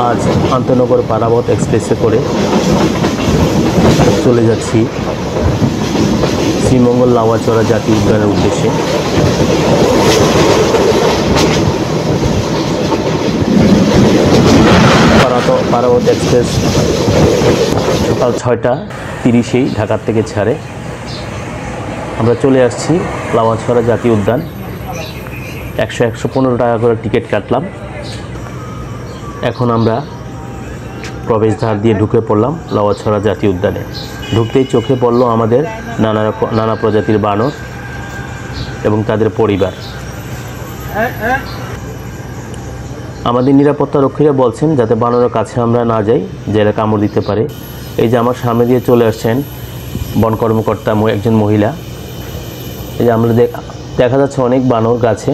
আজ আন্তনগর পারাবত এক্সপ্রেসে করে চলে যাচ্ছি শ্রীমঙ্গল লাউয়াছড়া জাতীয় উদ্যানের উদ্দেশ্যে। পারাবত এক্সপ্রেস সকাল 6:30 ঢাকার থেকে ছাড়ে। আমরা চলে আসছি লাউয়াছড়া জাতীয় উদ্যান। 115 টাকা করে টিকিট কাটলাম। এখন আমরা প্রবেশদ্বার দিয়ে ঢুকে পড়লাম লাউয়াছড়া জাতীয় উদ্যানে। ঢুকতেই চোখে পড়ল আমাদের নানা প্রজাতির বানর এবং তাদের পরিবার। আমাদের নিরাপত্তা রক্ষীরা বলছেন যাতে বানরের কাছে আমরা না যাই, যারা কামড় দিতে পারে। এই যে আমার সামনে দিয়ে চলে আসছেন বন কর্মকর্তা একজন মহিলা। এই যে আমরা দেখা যাচ্ছে অনেক বানর গাছে।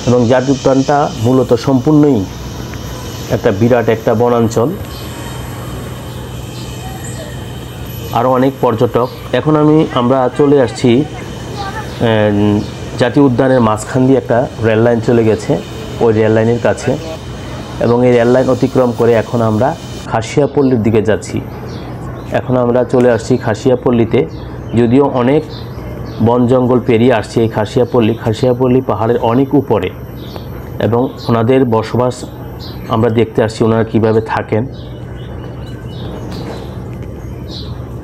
এবং জাতীয় উদ্যানটা মূলত সম্পূর্ণই একটা বিরাট একটা বনাঞ্চল, আরও অনেক পর্যটক। এখন আমরা চলে আসছি জাতীয় উদ্যানের মাঝখান দিয়ে একটা রেল লাইন চলে গেছে, ওই রেল লাইনের কাছে। এবং এই রেল লাইন অতিক্রম করে এখন আমরা খাসিয়াপল্লির দিকে যাচ্ছি। এখন আমরা চলে আসছি খাসিয়াপল্লিতে। যদিও অনেক বন জঙ্গল পেরিয়ে আসছে এই খাসিয়াপল্লি পাহাড়ের অনেক উপরে, এবং ওনাদের বসবাস আমরা দেখতে আসছি, ওনারা কীভাবে থাকেন।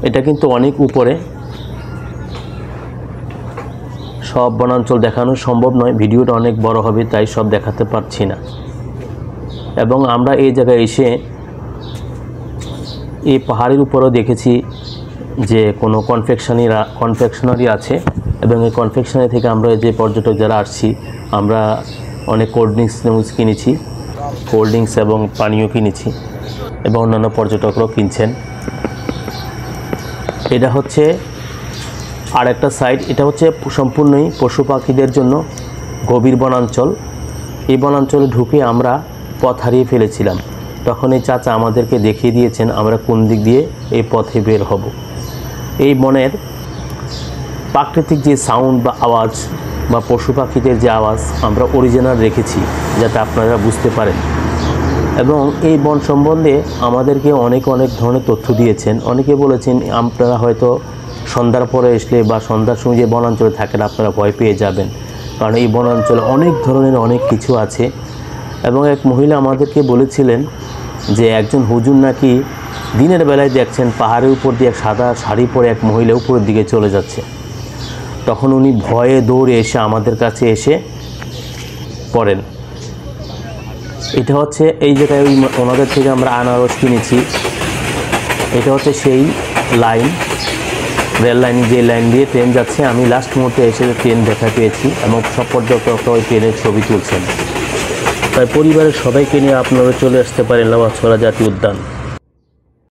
এটা কিন্তু অনেক উপরে, সব বনাঞ্চল দেখানো সম্ভব নয়, ভিডিওটা অনেক বড় হবে, তাই সব দেখাতে পারছি না। এবং আমরা এই জায়গায় এসে এই পাহাড়ের উপরেও দেখেছি যে কোনো কনফেকশনারি আছে, এবং এই কনফেকশনারি থেকে আমরা যে পর্যটক যারা আসছি আমরা অনেক কোল্ড ড্রিঙ্কস কিনেছি, কোল্ড ড্রিঙ্কস এবং পানীয় কিনেছি, এবং অন্যান্য পর্যটকরাও কিনছেন। এটা হচ্ছে আর একটা সাইড, এটা হচ্ছে সম্পূর্ণই পশু পাখিদের জন্য গভীর বনাঞ্চল। এই বনাঞ্চলে ঢুকে আমরা পথ হারিয়ে ফেলেছিলাম। তখন এই চাচা আমাদেরকে দেখিয়ে দিয়েছেন আমরা কোন দিক দিয়ে এই পথে বের হব। এই বনের প্রাকৃতিক যে সাউন্ড বা আওয়াজ বা পশু পাখিদের যে আওয়াজ আমরা অরিজিনাল রেখেছি, যাতে আপনারা বুঝতে পারেন। এবং এই বন সম্বন্ধে আমাদেরকে অনেক ধরনের তথ্য দিয়েছেন। অনেকে বলেছেন আপনারা হয়তো সন্ধ্যার পরে আসলে বা সন্ধ্যার সময় যে বনাঞ্চলে থাকেন আপনারা ভয় পেয়ে যাবেন, কারণ এই বনাঞ্চলে অনেক ধরনের অনেক কিছু আছে। এবং এক মহিলা আমাদেরকে বলেছিলেন যে একজন হুজুর নাকি দিনের বেলায় দেখছেন পাহাড়ের উপর দিয়ে এক সাদা শাড়ি পরে এক মহিলা উপরের দিকে চলে যাচ্ছে। তখন উনি ভয়ে দৌড়ে এসে আমাদের কাছে এসে পড়েন। এটা হচ্ছে এই জায়গায় ওনাদের থেকে আমরা আনারস কিনেছি। এটা হচ্ছে সেই লাইন, রেল লাইন, যে লাইন দিয়ে ট্রেন যাচ্ছে। আমি লাস্ট মুহূর্তে এসে ট্রেন দেখা পেয়েছি, এবং সব পর্যটকরা ওই ট্রেনের ছবি তুলছেন। তাই পরিবারের সবাইকে নিয়ে আপনারা চলে আসতে পারেন লাউয়াছড়া জাতীয় উদ্যান।